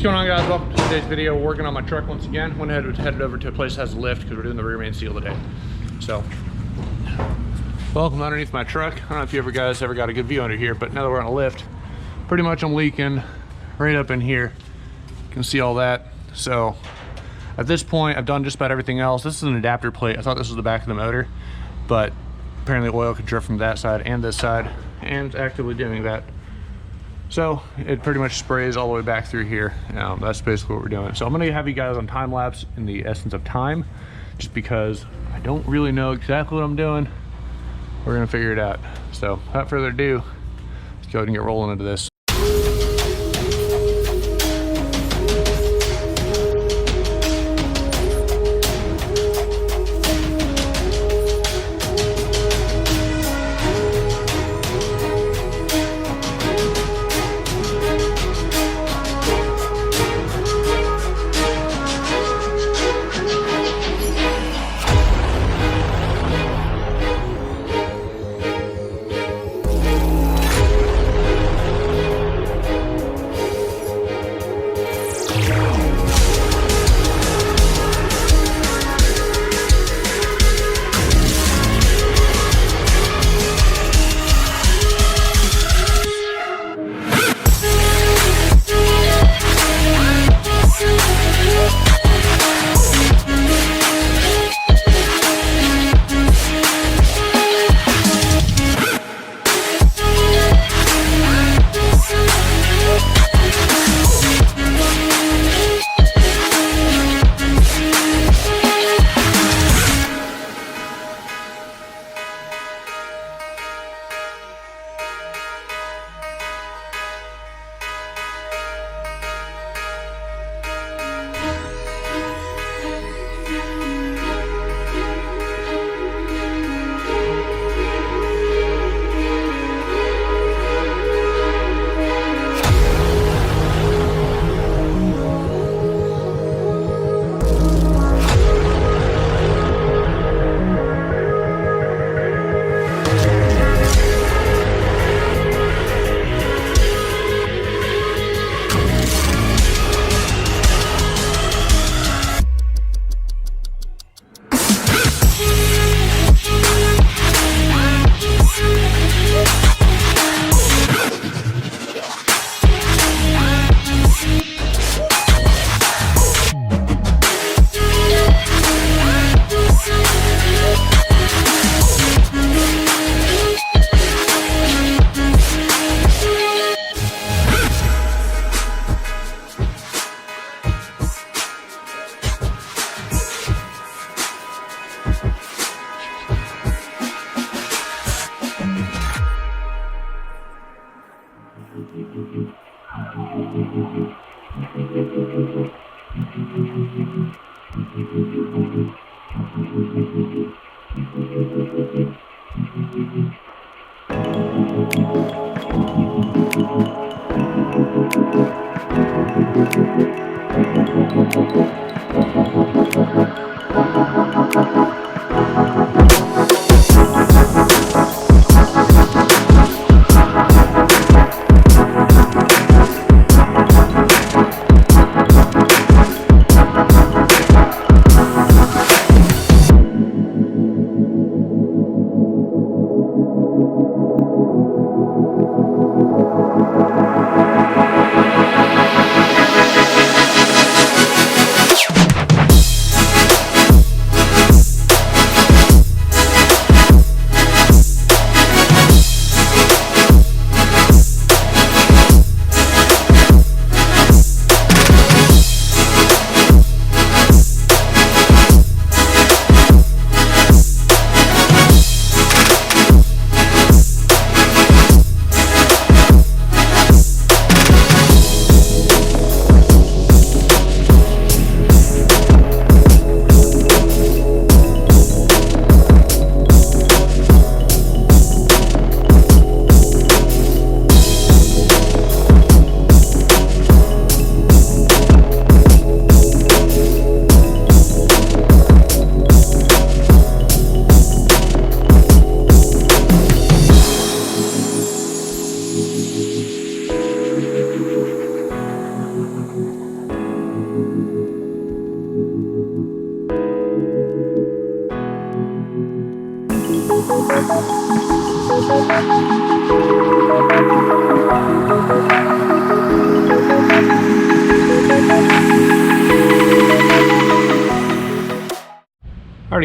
going on, guys? Welcome to today's video. We're working on my truck once again. Went ahead and headed over to a place that has a lift because we're doing the rear main seal today. So, welcome underneath my truck. I don't know if you guys ever got a good view under here, but now that we're on a lift, pretty much I'm leaking right up in here. You can see all that. So, at this point, I've done just about everything else. This is an adapter plate. I thought this was the back of the motor, but apparently oil could drip from that side and this side, and it's actively doing that. So it pretty much sprays all the way back through here. That's basically what we're doing. So I'm gonna have you guys on time lapse in the essence of time, just because I don't really know exactly what I'm doing. We're gonna figure it out. So without further ado, let's go ahead and get rolling into this. Alrighty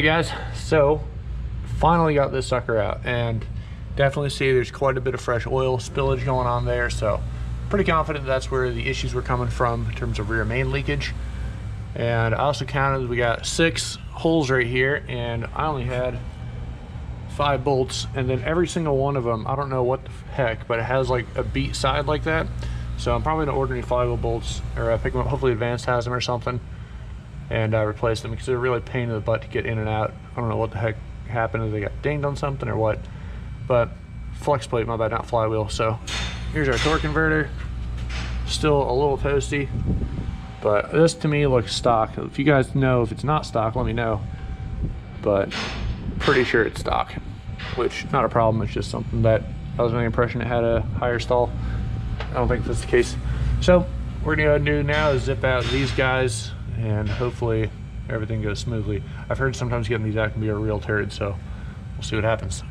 guys, so finally got this sucker out, and definitely see there's quite a bit of fresh oil spillage going on there, so pretty confident that's where the issues were coming from in terms of rear main leakage. And I also counted, we got 6 holes right here, and I only had 5 bolts, and then every single one of them, I don't know what the heck, but it has like a beat side like that. So I'm probably gonna order any 5 bolts, or pick them up, hopefully Advanced has them or something, and replace them, because they're really a pain in the butt to get in and out. I don't know what the heck happened, if they got dinged on something or what, but flex plate, my bad, not flywheel. So here's our torque converter, still a little toasty, but this to me looks stock. If you guys know if it's not stock, let me know, but pretty sure it's stock, which not a problem. It's just something that I was under the impression it had a higher stall. I don't think that's the case. So what we're gonna do now is zip out these guys, and hopefully everything goes smoothly. I've heard sometimes getting these out can be a real turd, so we'll see what happens.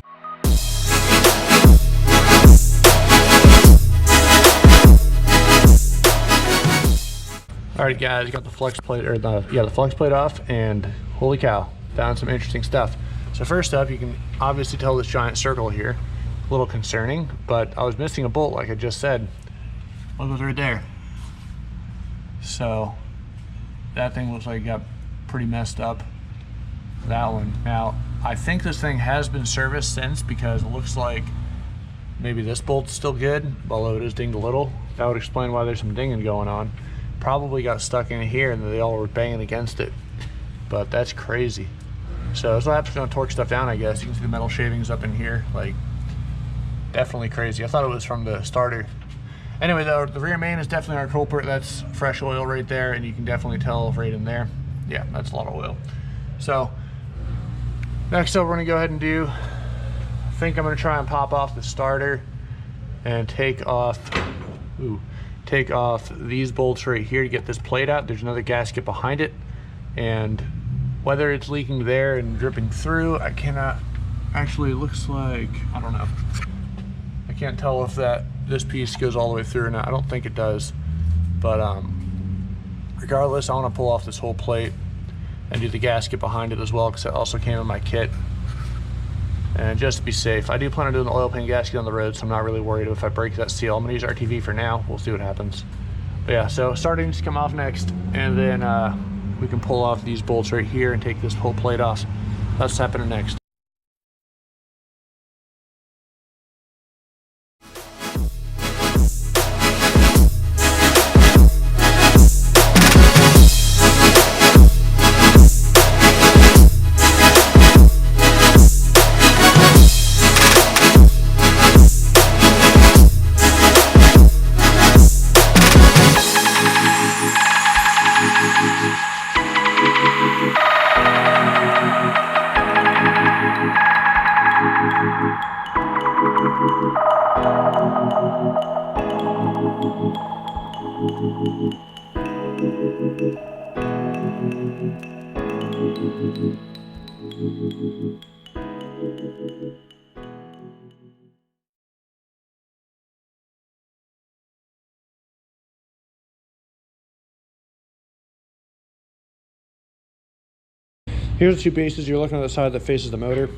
Alright guys, got the flex plate, or the flex plate off, and holy cow, found some interesting stuff. So first up, you can obviously tell this giant circle here, a little concerning, but I was missing a bolt like I just said. Look what's right there. So that thing looks like it got pretty messed up. That one. Now, I think this thing has been serviced since, because it looks like maybe this bolt's still good, although it is dinged a little. That would explain why there's some dinging going on. Probably got stuck in here and they all were banging against it, but that's crazy. So that's what happens when I torque stuff down, I guess. You can see the metal shavings up in here, like definitely crazy. I thought it was from the starter. Anyway though, the rear main is definitely our culprit. That's fresh oil right there, and you can definitely tell right in there. Yeah, that's a lot of oil. So next up, we're gonna go ahead and do, I think I'm gonna try and pop off the starter and take off these bolts right here to get this plate out. There's another gasket behind it, and whether it's leaking there and dripping through, I cannot actually, it looks like, I don't know, I can't tell if this piece goes all the way through or not. I don't think it does, but regardless, I want to pull off this whole plate and do the gasket behind it as well, because it also came in my kit. And just to be safe, I do plan on doing the oil pan gasket on the road, so I'm not really worried if I break that seal. I'm gonna use RTV for now. We'll see what happens. But yeah, so starting to come off next, and then we can pull off these bolts right here and take this whole plate off. That's happening next. Here's the two pieces. You're looking at the side that faces the motor.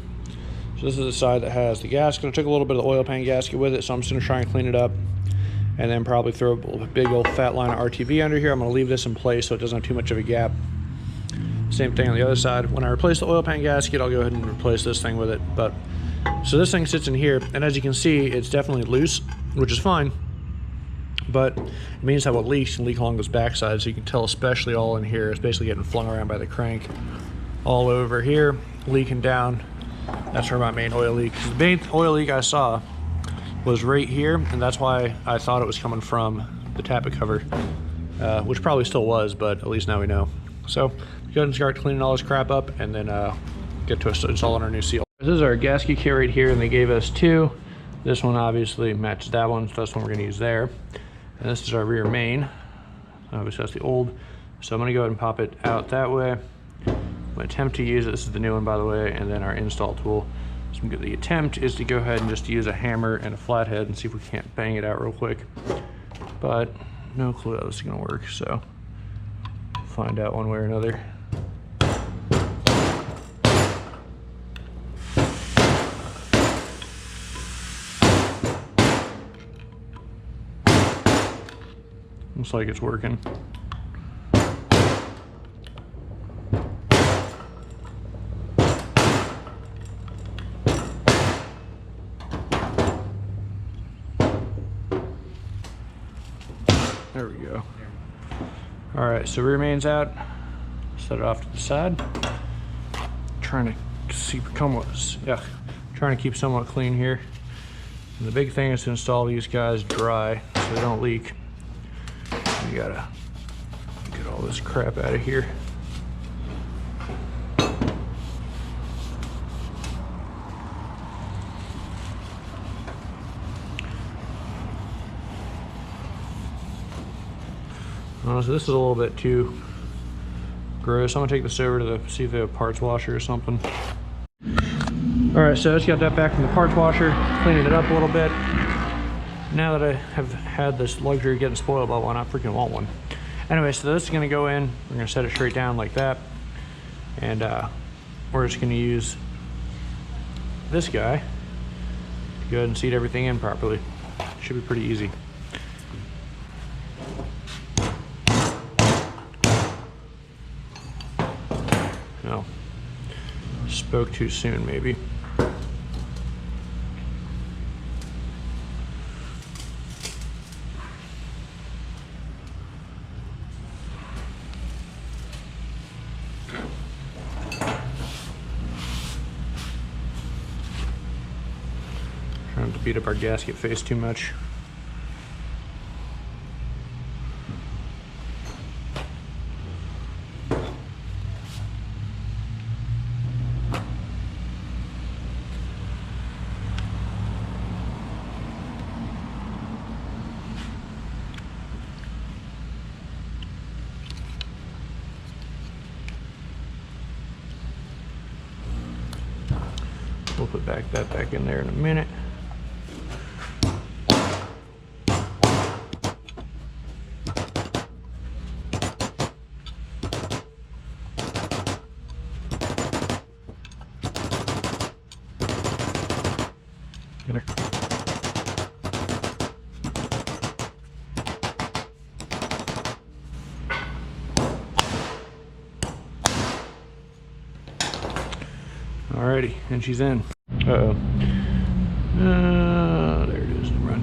So this is the side that has the gasket. I took a little bit of the oil pan gasket with it, so I'm just gonna try and clean it up, and then probably throw a big old fat line of RTV under here. I'm gonna leave this in place so it doesn't have too much of a gap. Same thing on the other side. When I replace the oil pan gasket, I'll go ahead and replace this thing with it. But so this thing sits in here, and as you can see, it's definitely loose, which is fine, but it means how it leaks and leak along this backside. So you can tell, especially all in here, it's basically getting flung around by the crank. All over here, leaking down. That's where my main oil leak. The main oil leak I saw was right here, and that's why I thought it was coming from the tappet cover, which probably still was, but at least now we know. So go ahead and start cleaning all this crap up, and then get to installing our new seal. This is our gasket kit right here, and they gave us 2. This one obviously matches that one, so that's one we're gonna use there. And this is our rear main. Obviously that's the old. So I'm gonna go ahead and pop it out that way. I'm gonna attempt to use it. This is the new one, by the way, and then our install tool. So the attempt is to go ahead and just use a hammer and a flathead and see if we can't bang it out real quick. But no clue how this is gonna work, so find out one way or another. Looks like it's working. There we go. All right, so rear main's out. Set it off to the side. Trying to keep somewhat clean here. And the big thing is to install these guys dry so they don't leak. You gotta get all this crap out of here. So this is a little bit too gross. I'm gonna take this over to see if they have a parts washer or something. All right, so I just got that back from the parts washer, cleaning it up a little bit. Now that I have had this luxury of getting spoiled by one, I freaking want one. Anyway, so this is gonna go in. We're gonna set it straight down like that. And we're just gonna use this guy to go ahead and seat everything in properly. Should be pretty easy. No, spoke too soon maybe. Trying not to beat up our gasket face too much. We'll put that back in there in a minute. Get her. Alrighty, and she's in. Uh-oh. There it is, run.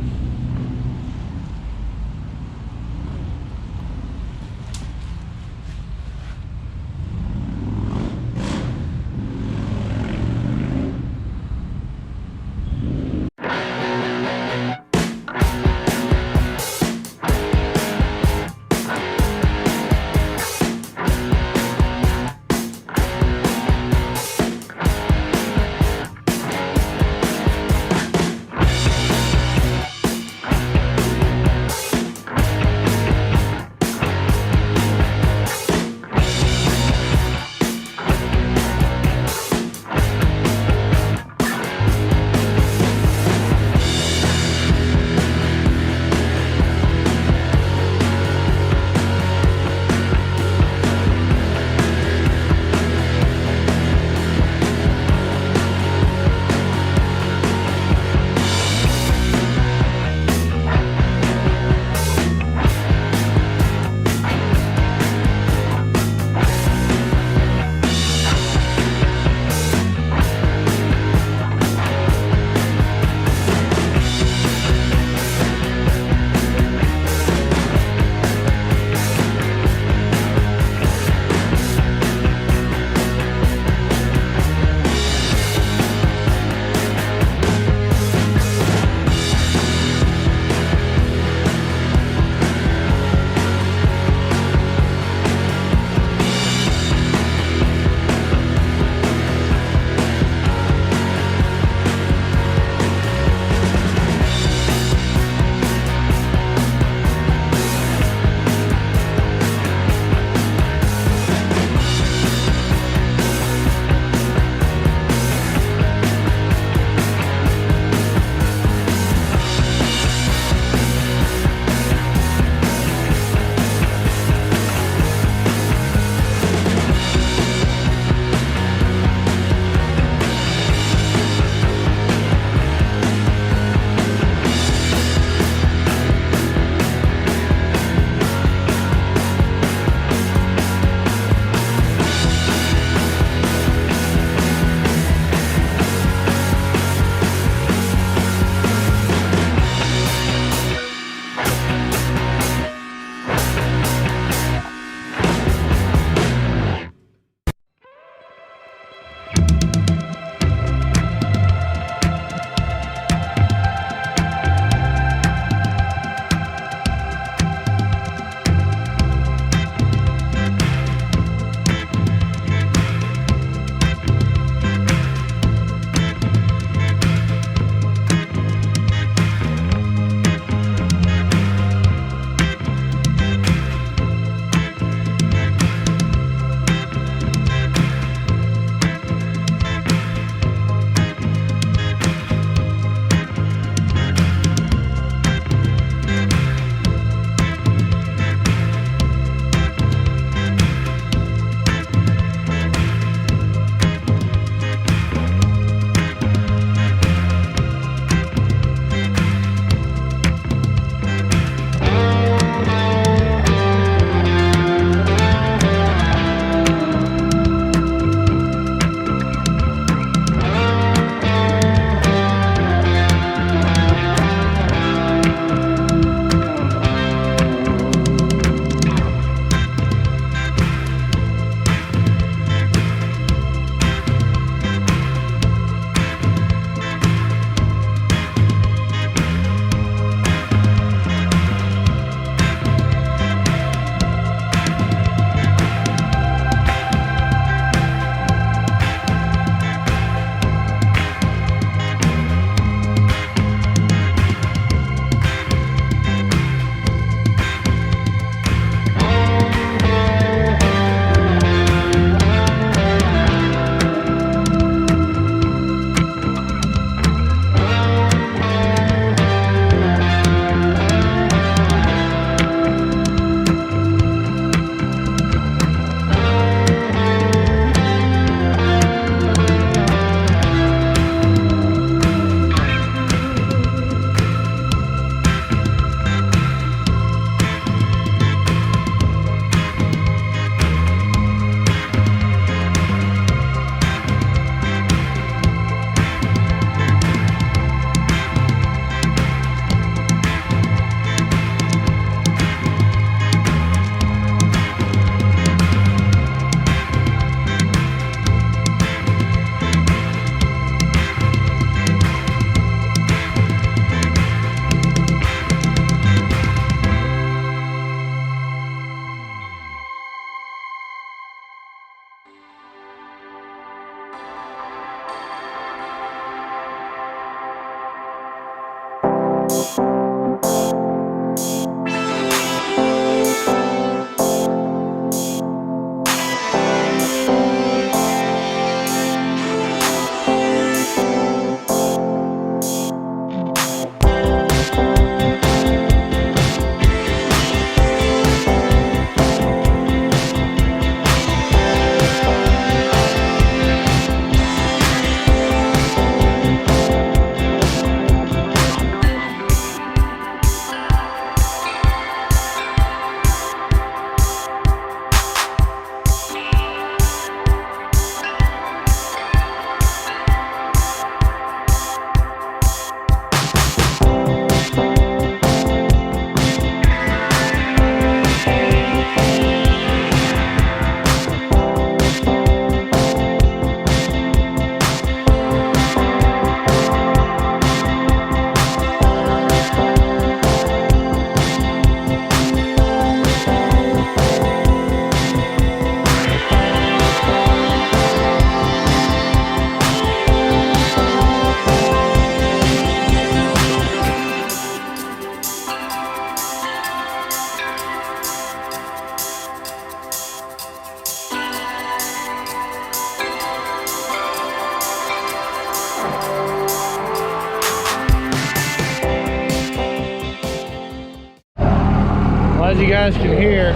as you guys can hear,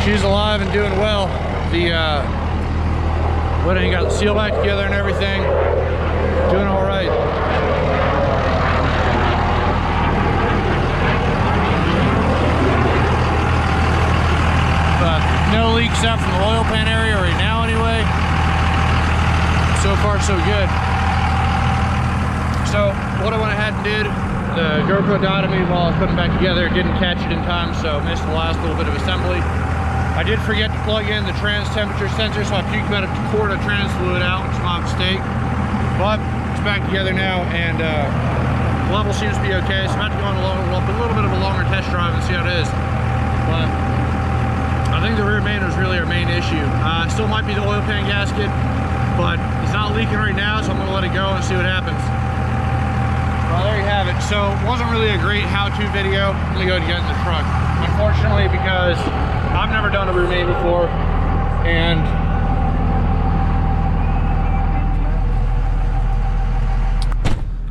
she's alive and doing well. The wedding got the seal back together and everything. Doing all right. But no leaks out from the oil pan area right now anyway. So far so good. So what I went ahead and did, the GoPro died on me while I was putting it back together. Didn't catch it in time, so missed the last little bit of assembly. I did forget to plug in the trans temperature sensor, so I puked about a quart of trans fluid out, which is my mistake. But it's back together now, and level seems to be okay. So I'm about to go on a little bit of a longer test drive and see how it is. But I think the rear main was really our main issue. It still might be the oil pan gasket, but it's not leaking right now, so I'm gonna let it go and see what happens. Well, there you have it. So it wasn't really a great how-to video. I'm gonna go ahead and get in the truck. Unfortunately, because I've never done a rear main before, and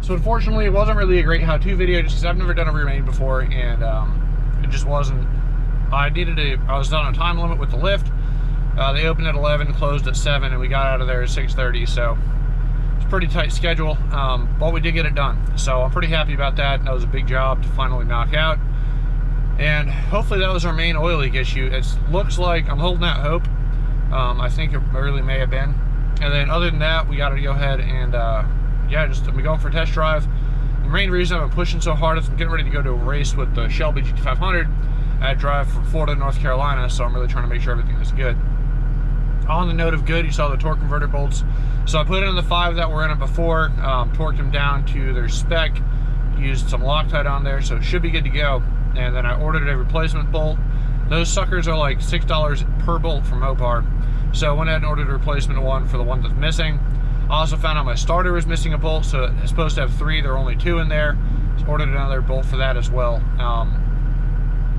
so unfortunately it wasn't really a great how-to video just because I've never done a rear main before, and it just wasn't. I was on a time limit with the lift. They opened at 11, closed at 7, and we got out of there at 6:30, so it's a pretty tight schedule, but we did get it done. So I'm pretty happy about that. That was a big job to finally knock out. And hopefully that was our main oil leak issue. It looks like, I'm holding out hope. I think it really may have been. And then other than that, we got to go ahead and, yeah, just I'm going for a test drive. The main reason I've been pushing so hard is I'm getting ready to go to a race with the Shelby GT500. I drive from Florida to North Carolina, so I'm really trying to make sure everything is good. On the note of good, you saw the torque converter bolts. So I put in the 5 that were in it before, torqued them down to their spec, used some Loctite on there, so it should be good to go. And then I ordered a replacement bolt. Those suckers are like $6 per bolt from Mopar. So I went ahead and ordered a replacement one for the one that's missing. I also found out my starter was missing a bolt, so it's supposed to have 3, there are only 2 in there. So ordered another bolt for that as well.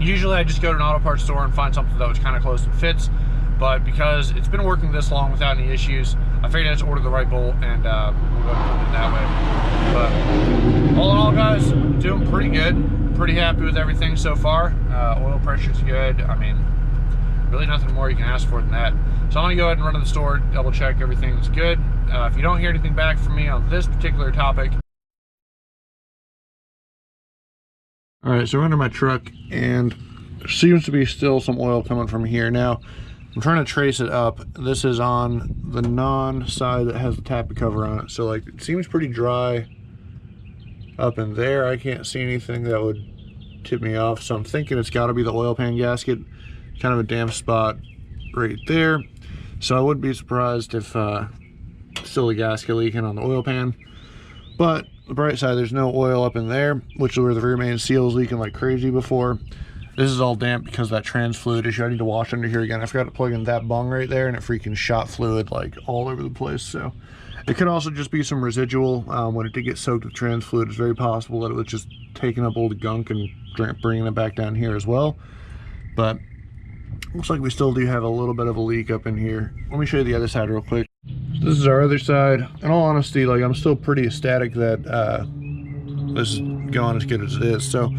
Usually I just go to an auto parts store and find something that was kind of close and fits, but because it's been working this long without any issues, I figured I'd just order the right bolt, and we'll go ahead and put it that way. But all in all, guys, doing pretty good. Pretty happy with everything so far. Oil pressure's good. I mean, really nothing more you can ask for than that. So I'm gonna go ahead and run to the store, double check everything's good. If you don't hear anything back from me on this particular topic. All right, so we're under my truck, and there seems to be still some oil coming from here. Now, I'm trying to trace it up. This is on the non-side that has the tappet cover on it. So like, it seems pretty dry up in there. I can't see anything that would tip me off, so I'm thinking it's got to be the oil pan gasket. Kind of a damp spot right there, so I wouldn't be surprised if still a gasket leaking on the oil pan. But the bright side, there's no oil up in there, which is where the rear main seal was leaking like crazy before. This is all damp because of that trans fluid issue. I need to wash under here again. I forgot to plug in that bung right there, and it freaking shot fluid like all over the place. So it could also just be some residual. When it did get soaked with trans fluid, it's very possible that it was just taking up old gunk and bringing it back down here as well. But looks like we still do have a little bit of a leak up in here. Let me show you the other side real quick. So this is our other side. In all honesty, like, I'm still pretty ecstatic that this is going as good as it is. So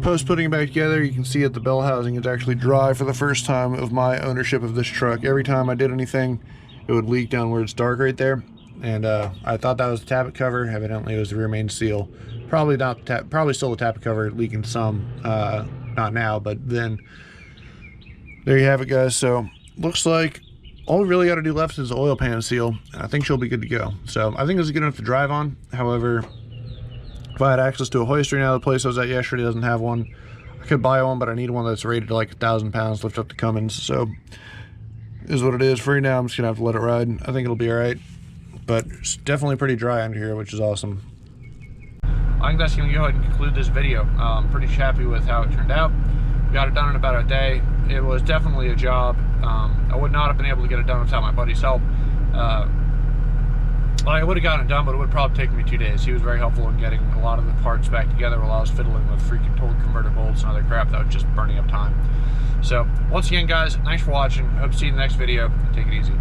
post putting it back together, you can see that the bell housing is actually dry for the first time of my ownership of this truck. Every time I did anything, it would leak down where it's dark right there. And I thought that was the tappet cover. Evidently it was the rear main seal. Probably not probably still the tappet cover leaking some, not now, but then there you have it, guys. So looks like all we really got to do left is the oil pan seal. I think she'll be good to go. So I think this is good enough to drive on. However, if I had access to a hoist right now, the place I was at yesterday doesn't have one. I could buy one, but I need one that's rated like 1,000 pounds, lift up to Cummins. So is what it is. For now, I'm just gonna have to let it ride. I think it'll be all right, but it's definitely pretty dry under here, which is awesome. I think that's gonna go ahead and conclude this video. I'm pretty happy with how it turned out. We got it done in about a day. It was definitely a job. I would not have been able to get it done without my buddy's help. I would have gotten it done, but it would probably take me 2 days. He was very helpful in getting a lot of the parts back together while I was fiddling with freaking torque converter bolts and other crap that was just burning up time. So once again, guys, thanks for watching. Hope to see you in the next video. Take it easy.